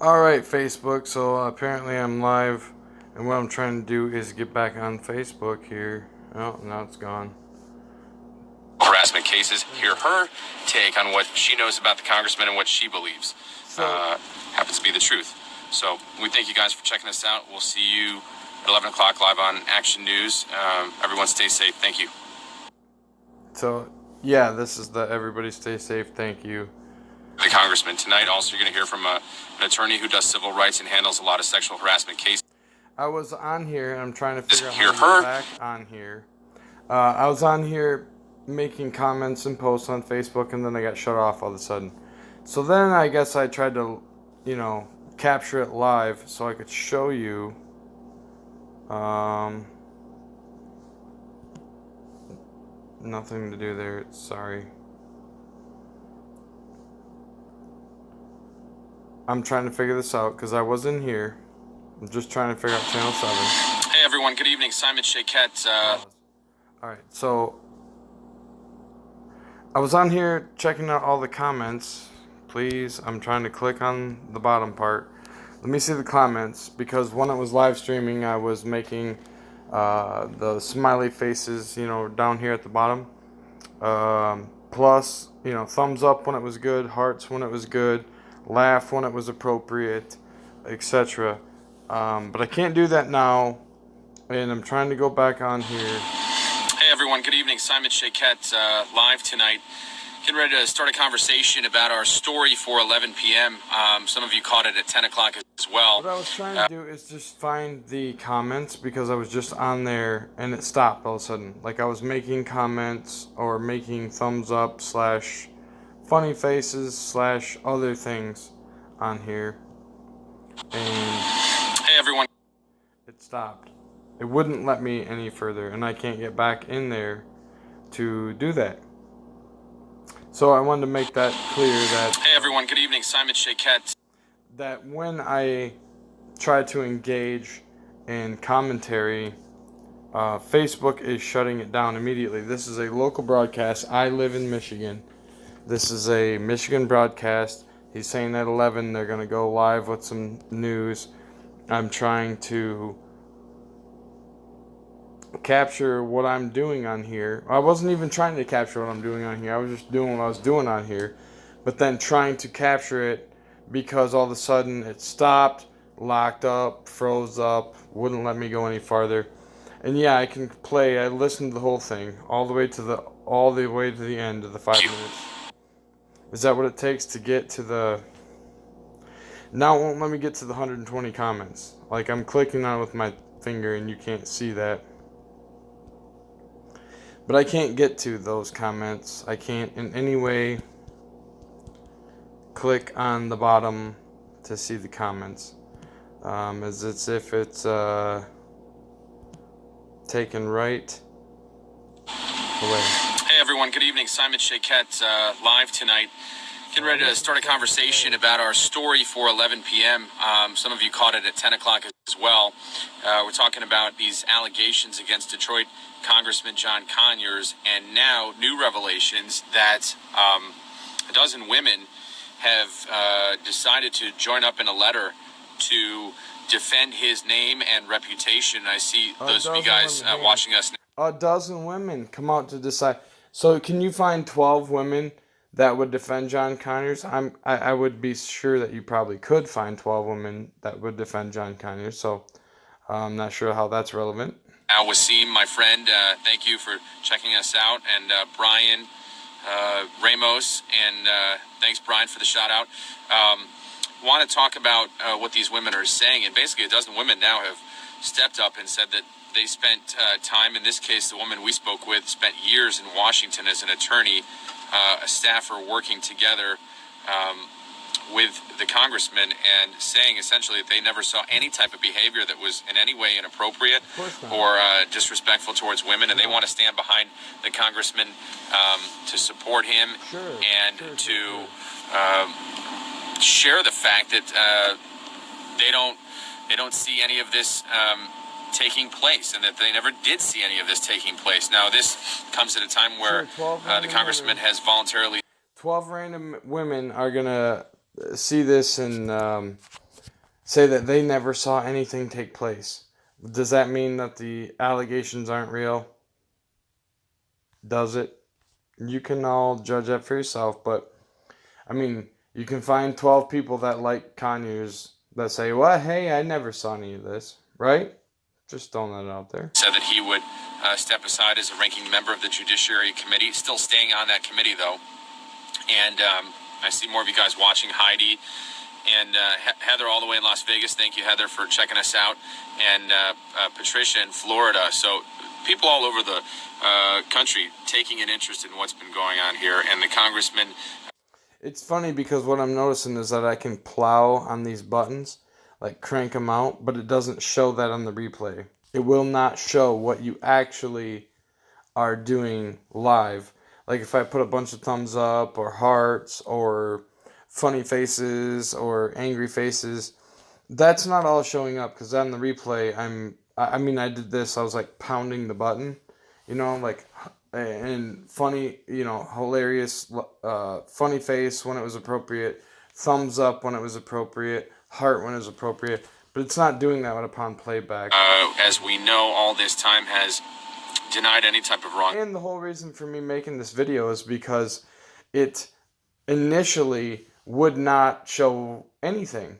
Alright, Facebook, so apparently I'm live, and what I'm trying to do is get back on Facebook here. Oh, now it's gone. Harassment cases. Hear her take on what she knows about the congressman and what she believes happens to be the truth. So we thank you guys for checking us out. We'll see you at 11 o'clock live on Action News. Everyone stay safe. Thank you. So, yeah, this is the everybody stay safe, thank you. The congressman tonight. Also, you're going to hear from an attorney who does civil rights and handles a lot of sexual harassment cases. I was on here, and I'm trying to figure out Hear how to her. get back on here. I was on here making comments and posts on Facebook, and then I got shut off all of a sudden. So then I guess I tried to, capture it live so I could show you. Nothing to do there, sorry. I'm trying to figure this out because I was in here. I'm just trying to figure out Channel 7. Hey everyone, good evening. Simon Shaquette. Alright, so I was on here checking out all the comments. Please, I'm trying to click on the bottom part. Let me see the comments, because when it was live streaming, I was making the smiley faces, down here at the bottom. Plus, thumbs up when it was good, hearts when it was good, laugh when it was appropriate, etc. But I can't do that now, and I'm trying to go back on here. Hey everyone, good evening. Simon Shaquette live tonight. Getting ready to start a conversation about our story for 11 p.m. Some of you caught it at 10 o'clock as well. What I was trying to do is just find the comments, because I was just on there and it stopped all of a sudden. Like I was making comments or making thumbs up / funny faces / other things on here. And hey everyone. It stopped. It wouldn't let me any further, and I can't get back in there to do that. So I wanted to make that clear that... Hey everyone, good evening. Simon Shaquette. That when I try to engage in commentary, Facebook is shutting it down immediately. This is a local broadcast. I live in Michigan. This is a Michigan broadcast. He's saying at 11 they're going to go live with some news. I'm trying to capture what I'm doing on here. I wasn't even trying to capture what I'm doing on here. I was just doing what I was doing on here. But then trying to capture it, because all of a sudden it stopped, locked up, froze up, wouldn't let me go any farther. And yeah, I can play. I listened to the whole thing all the way to the end of the 5 minutes. Is that what it takes to get to the... Now it won't let me get to the 120 comments. Like, I'm clicking on it with my finger and you can't see that. But I can't get to those comments. I can't in any way click on the bottom to see the comments. As if it's taken right away. Hey everyone, good evening. Simon Shaquette live tonight. Getting ready to start a conversation about our story for 11 p.m. Some of you caught it at 10 o'clock as well. We're talking about these allegations against Detroit Congressman John Conyers, and now new revelations that a dozen women have decided to join up in a letter to defend his name and reputation. I see those of you guys watching us now. A dozen women come out to decide. So can you find 12 women that would defend John Conyers? I would be sure that you probably could find 12 women that would defend John Conyers. So I'm not sure how that's relevant. Wasim, my friend, thank you for checking us out. And Brian Ramos, and thanks, Brian, for the shout out. Want to talk about what these women are saying. And basically, a dozen women now have stepped up and said that they spent time. In this case, the woman we spoke with spent years in Washington as an attorney, a staffer working together with the congressman, and saying essentially that they never saw any type of behavior that was in any way inappropriate or disrespectful towards women, and they want to stand behind the congressman to support him and to share the fact that they don't see any of this taking place, and that they never did see any of this taking place. Now, this comes at a time where the congressman has voluntarily... 12 random women are going to see this and say that they never saw anything take place. Does that mean that the allegations aren't real? Does it? You can all judge that for yourself, but I mean, you can find 12 people that like Conyers that say, well, hey, I never saw any of this, right? Just throwing that out there. Said that he would step aside as a ranking member of the Judiciary Committee, still staying on that committee, though. And I see more of you guys watching. Heidi and Heather all the way in Las Vegas. Thank you, Heather, for checking us out. And Patricia in Florida. So people all over the country taking an interest in what's been going on here. And the congressman... It's funny because what I'm noticing is that I can plow on these buttons, like crank them out, but it doesn't show that on the replay. It will not show what you actually are doing live. Like if I put a bunch of thumbs up or hearts or funny faces or angry faces, that's not all showing up because on the replay, I did this, I was like pounding the button, like, and funny, hilarious, funny face when it was appropriate, thumbs up when it was appropriate, heart when it was appropriate, but it's not doing that upon playback. As we know, all this time has denied any type of wrong. And the whole reason for me making this video is because it initially would not show anything.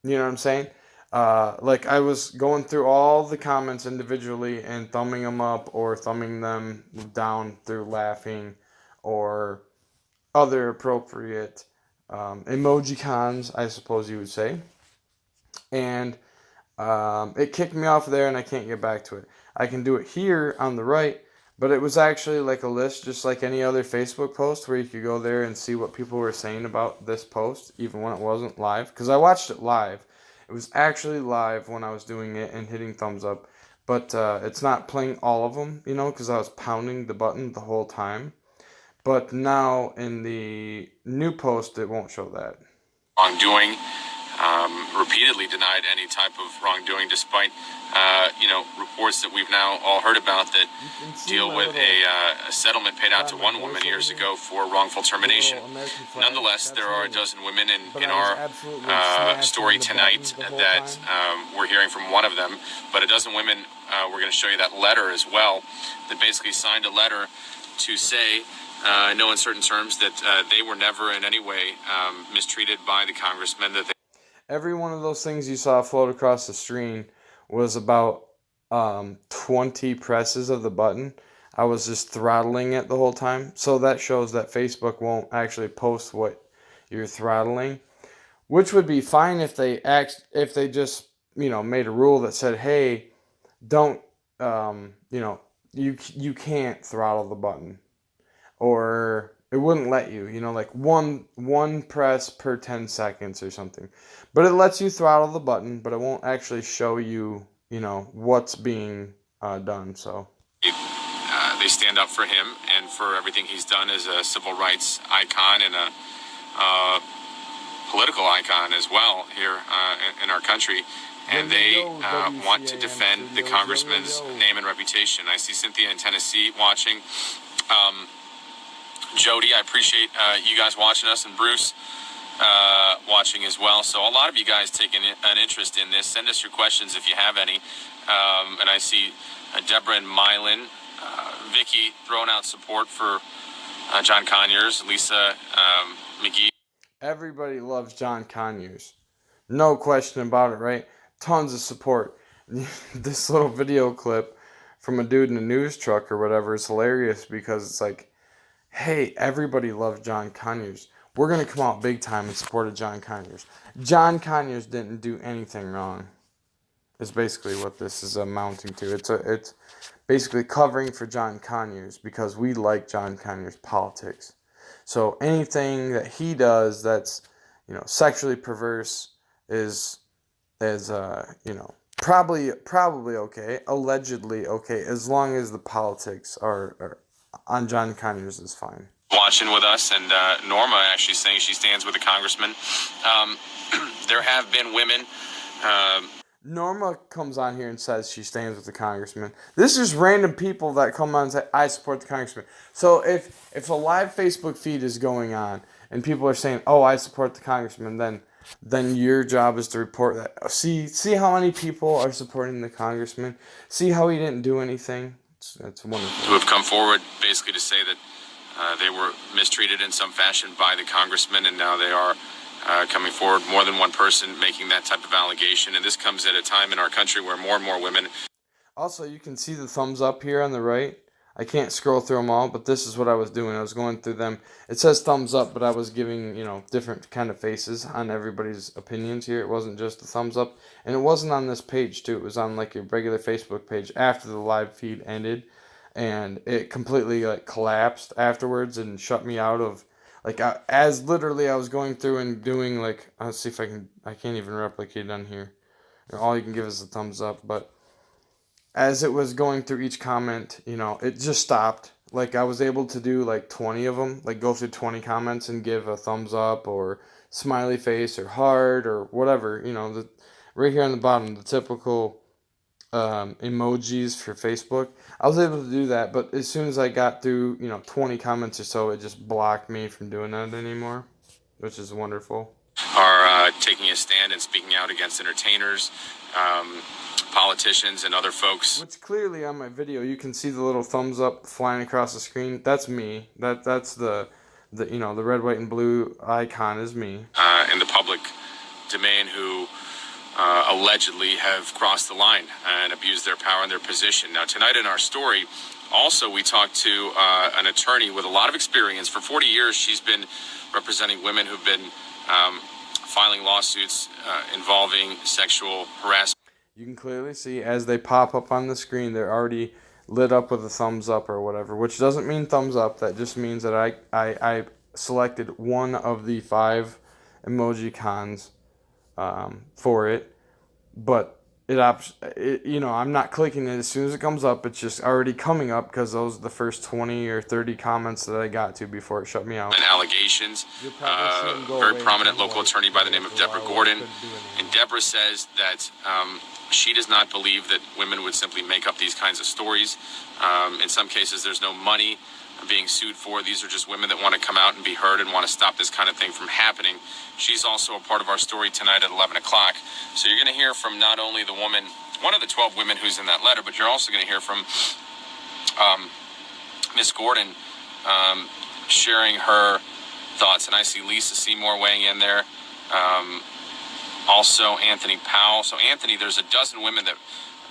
You know what I'm saying? Like I was going through all the comments individually and thumbing them up or thumbing them down through laughing or other appropriate emojicons, I suppose you would say. And it kicked me off there and I can't get back to it. I can do it here on the right, but it was actually like a list just like any other Facebook post where you could go there and see what people were saying about this post, even when it wasn't live. Because I watched it live. It was actually live when I was doing it and hitting thumbs up. But it's not playing all of them, because I was pounding the button the whole time. But now in the new post, it won't show that. Wrongdoing. Repeatedly denied any type of wrongdoing, despite reports that we've now all heard about that deal with a settlement paid out to one woman years ago for wrongful termination. Nonetheless, there are a dozen women in our story tonight that we're hearing from one of them, but a dozen women, we're going to show you that letter as well, that basically signed a letter to say, in no uncertain terms, that they were never in any way mistreated by the congressman, that they... Every one of those things you saw float across the screen was about 20 presses of the button. I was just throttling it the whole time. So that shows that Facebook won't actually post what you're throttling, which would be fine if they just, made a rule that said, hey, don't, you can't throttle the button, or it wouldn't let you, like one press per 10 seconds or something. But it lets you throttle the button, but it won't actually show you, what's being done. So they stand up for him and for everything he's done as a civil rights icon and a political icon as well here in our country. And they want to defend the congressman's name and reputation. I see Cynthia in Tennessee watching. Jody, I appreciate you guys watching us, and Bruce watching as well. So a lot of you guys taking an interest in this. Send us your questions if you have any. And I see Deborah and Mylan, Vicky throwing out support for John Conyers, Lisa McGee. Everybody loves John Conyers. No question about it, right? Tons of support. This little video clip from a dude in a news truck or whatever is hilarious because it's like, hey, everybody loves John Conyers. We're going to come out big time in support of John Conyers. John Conyers didn't do anything wrong. Is basically what this is amounting to. It's basically covering for John Conyers because we like John Conyers' politics. So anything that he does that's, sexually perverse is probably okay, allegedly okay, as long as the politics are on John Conyers is fine. Watching with us, and Norma actually saying she stands with the congressman. There have been women. Norma comes on here and says she stands with the congressman. This is random people that come on and say, I support the congressman. So if a live Facebook feed is going on and people are saying, oh, I support the congressman, then then your job is to report that. See how many people are supporting the congressman. See how he didn't do anything. It's wonderful. Who have come forward basically to say that they were mistreated in some fashion by the congressman, and now they are coming forward. More than one person making that type of allegation, and this comes at a time in our country where more and more women. Also, you can see the thumbs up here on the right. I can't scroll through them all, but this is what I was doing. I was going through them. It says thumbs up, but I was giving, different kind of faces on everybody's opinions here. It wasn't just the thumbs up. And it wasn't on this page, too. It was on, like, your regular Facebook page after the live feed ended. And it completely, collapsed afterwards and shut me out of, as literally I was going through and doing, let's see if I can't even replicate on here. All you can give is a thumbs up, but as it was going through each comment, it just stopped. I was able to do 20 of them, go through 20 comments and give a thumbs up or smiley face or heart or whatever, right here on the bottom, the typical emojis for Facebook. I was able to do that, but as soon as I got through, 20 comments or so, it just blocked me from doing that anymore, which is wonderful. Are taking a stand and speaking out against entertainers, politicians, and other folks. Which clearly on my video, you can see the little thumbs up flying across the screen. That's me. That's the red, white, and blue icon is me. In the public domain who allegedly have crossed the line and abused their power and their position. Now, tonight in our story, also we talked to an attorney with a lot of experience. For 40 years, she's been representing women who've been filing lawsuits involving sexual harassment. You can clearly see as they pop up on the screen, they're already lit up with a thumbs up or whatever, which doesn't mean thumbs up. That just means that I selected one of the 5 emoji cons for it, but I'm not clicking it as soon as it comes up. It's just already coming up because those are the first 20 or 30 comments that I got to before it shut me out. And allegations. Very prominent local attorney by the name of Deborah Gordon. And Deborah says that she does not believe that women would simply make up these kinds of stories. In some cases, there's no money being sued for. These are just women that want to come out and be heard and want to stop this kind of thing from happening. She's also a part of our story tonight at 11 o'clock. So you're going to hear from not only the woman, one of the 12 women who's in that letter, but you're also going to hear from Miss Gordon sharing her thoughts. And I see Lisa Seymour weighing in there. Also Anthony Powell. So Anthony, there's a dozen women that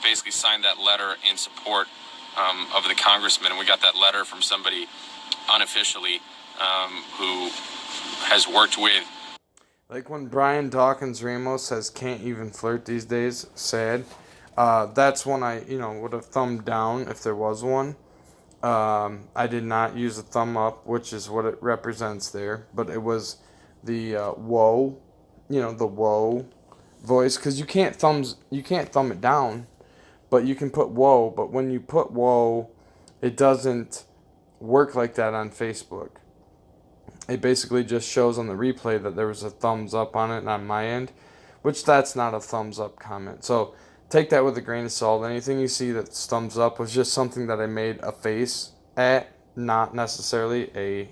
basically signed that letter in support of the congressman, and we got that letter from somebody unofficially who has worked with. Like when Brian Dawkins Ramos says can't even flirt these days, sad. That's when I, would have thumbed down if there was one. I did not use a thumb up, which is what it represents there, but it was the whoa, the whoa voice, because you can't thumb it down. But you can put whoa, but when you put whoa, it doesn't work like that on Facebook. It basically just shows on the replay that there was a thumbs up on it on my end, which that's not a thumbs up comment. So take that with a grain of salt. Anything you see that's thumbs up was just something that I made a face at, not necessarily a,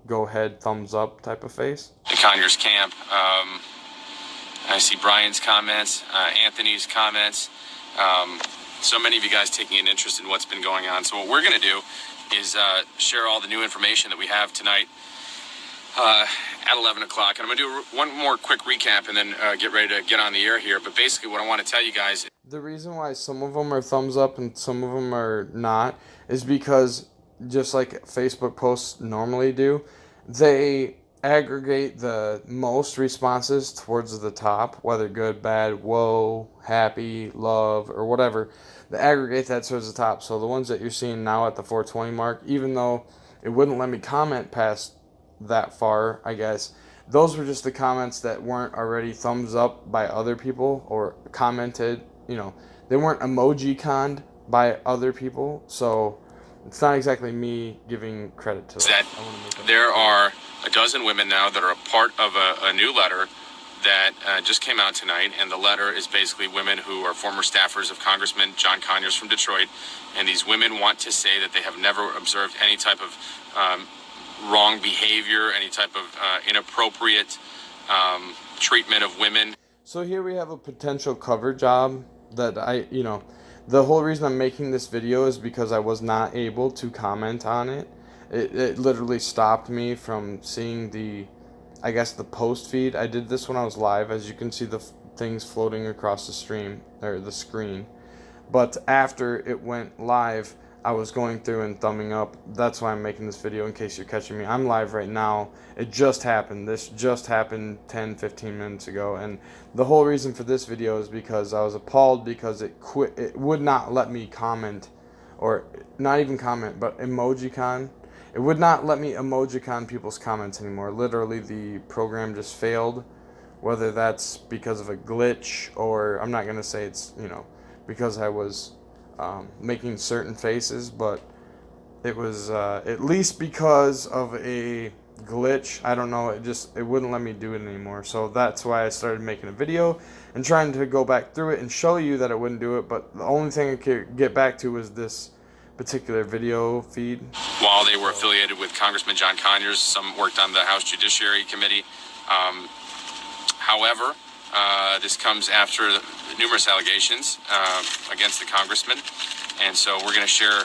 go ahead, thumbs up type of face. The Conyers camp. I see Brian's comments, Anthony's comments. So many of you guys taking an interest in what's been going on. So what we're going to do is share all the new information that we have tonight at 11 o'clock. And I'm going to do one more quick recap and then get ready to get on the air here. But basically what I want to tell you guys... The reason why some of them are thumbs up and some of them are not is because, just like Facebook posts normally do, they aggregate the most responses towards the top, whether good, bad, whoa, happy, love, or whatever. They aggregate that towards the top. So the ones that you're seeing now at the 420 mark, even though it wouldn't let me comment past that far, I guess, those were just the comments that weren't already thumbs up by other people or commented, they weren't emoji conned by other people. So it's not exactly me giving credit to that. There are a dozen women now that are a part of a new letter that just came out tonight, and the letter is basically women who are former staffers of Congressman John Conyers from Detroit, and these women want to say that they have never observed any type of wrong behavior, any type of inappropriate treatment of women. So here we have a potential cover job that the whole reason I'm making this video is because I was not able to comment on it. It literally stopped me from seeing the post feed. I did this when I was live, as you can see the things floating across the stream, or the screen. But after it went live, I was going through and thumbing up. That's why I'm making this video, in case you're catching me. I'm live right now. It just happened. This just happened 10-15 minutes ago. And the whole reason for this video is because I was appalled because it would not let me comment, or not even comment, but emojicon. It would not let me emojicon people's comments anymore. Literally, the program just failed. Whether that's because of a glitch, or I'm not going to say it's, because I was making certain faces, but it was at least because of a glitch. I don't know, it wouldn't let me do it anymore. So that's why I started making a video and trying to go back through it and show you that it wouldn't do it. But the only thing I could get back to was this particular video feed. While they were affiliated with Congressman John Conyers, some worked on the House Judiciary Committee. However, this comes after numerous allegations against the congressman, and so we're going to share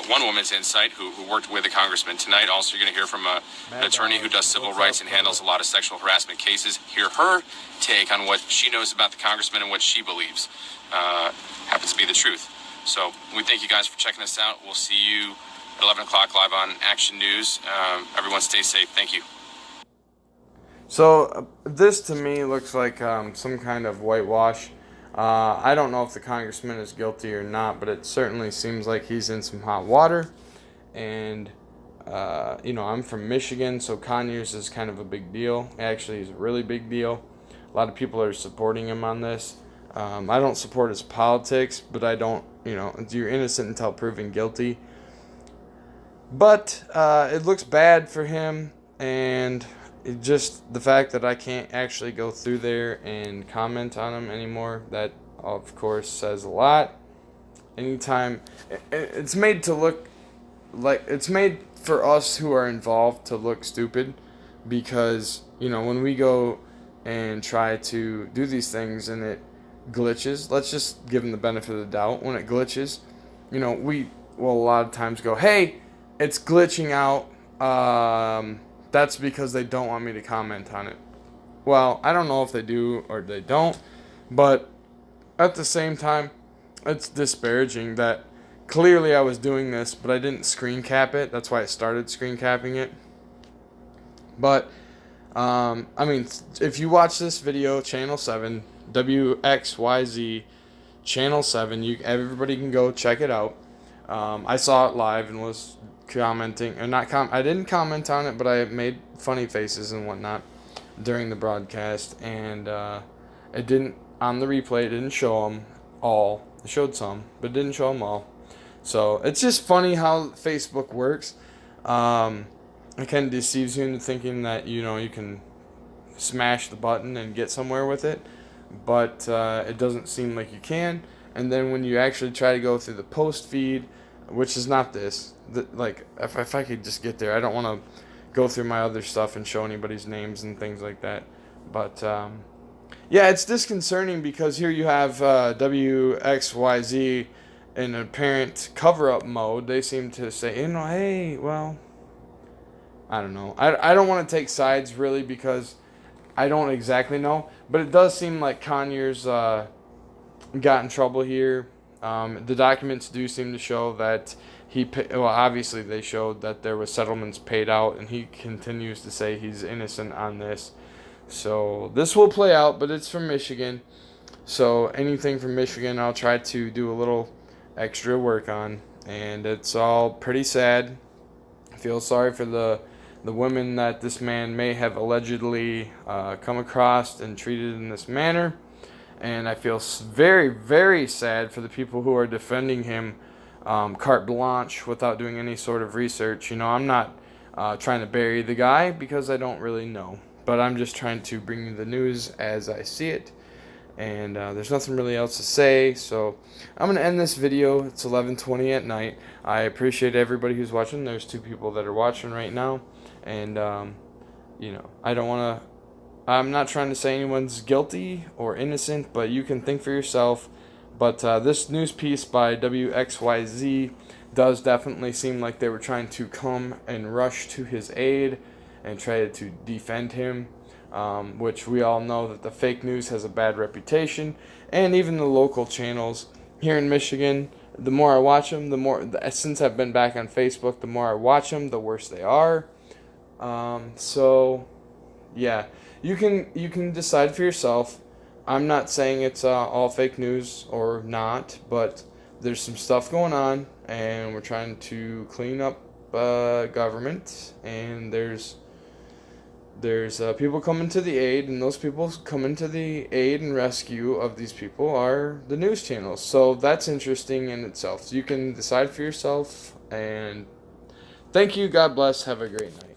one woman's insight who worked with the congressman tonight. Also, you're going to hear from an attorney who does civil rights and handles a lot of sexual harassment cases. Hear her take on what she knows about the congressman and what she believes happens to be the truth. So we thank you guys for checking us out. We'll see you at 11 o'clock live on Action News. Everyone stay safe. Thank you. So this to me looks like some kind of whitewash. I don't know if the congressman is guilty or not, but it certainly seems like he's in some hot water. And, I'm from Michigan, so Conyers is kind of a big deal. Actually, he's a really big deal. A lot of people are supporting him on this. I don't support his politics, but I don't, you're innocent until proven guilty. But it looks bad for him, and just the fact that I can't actually go through there and comment on him anymore, that of course says a lot. Anytime it's made to look like, it's made for us who are involved to look stupid, because when we go and try to do these things and it glitches, let's just give them the benefit of the doubt. When it glitches, we will a lot of times go, hey, it's glitching out, that's because they don't want me to comment on it. Well, I don't know if they do or they don't, but at the same time, it's disparaging that clearly I was doing this, but I didn't screen cap it. That's why I started screen capping it. But, if you watch this video, Channel 7, WXYZ, Channel 7, everybody can go check it out. I saw it live and was commenting, or I didn't comment on it, but I made funny faces and whatnot during the broadcast, and it didn't, on the replay, it didn't show them all. It showed some, but it didn't show them all. So it's just funny how Facebook works. It kind of deceives you into thinking that you can smash the button and get somewhere with it, but it doesn't seem like you can. And then when you actually try to go through the post feed, which is not this, if I could just get there, I don't want to go through my other stuff and show anybody's names and things like that. But yeah, it's disconcerting, because here you have WXYZ in apparent cover-up mode. They seem to say, hey, well, I don't know. I don't want to take sides, really, because I don't exactly know. But it does seem like Conyers got in trouble here. The documents do seem to show that obviously they showed that there was settlements paid out, and he continues to say he's innocent on this. So this will play out, but it's from Michigan. So anything from Michigan, I'll try to do a little extra work on, and it's all pretty sad. I feel sorry for the women that this man may have allegedly come across and treated in this manner. And I feel very, very sad for the people who are defending him carte blanche without doing any sort of research. I'm not trying to bury the guy, because I don't really know. But I'm just trying to bring you the news as I see it. And there's nothing really else to say. So I'm going to end this video. It's 11:20 at night. I appreciate everybody who's watching. There's 2 people that are watching right now. And, I don't want to I'm not trying to say anyone's guilty or innocent, but you can think for yourself. But this news piece by WXYZ does definitely seem like they were trying to come and rush to his aid and try to defend him, which we all know that the fake news has a bad reputation, and even the local channels here in Michigan. The more I watch them, since I've been back on Facebook, the more I watch them, the worse they are. So yeah, you can decide for yourself. I'm not saying it's all fake news or not, but there's some stuff going on, and we're trying to clean up government, and there's people coming to the aid, and those people coming to the aid and rescue of these people are the news channels. So that's interesting in itself. So you can decide for yourself, and thank you. God bless. Have a great night.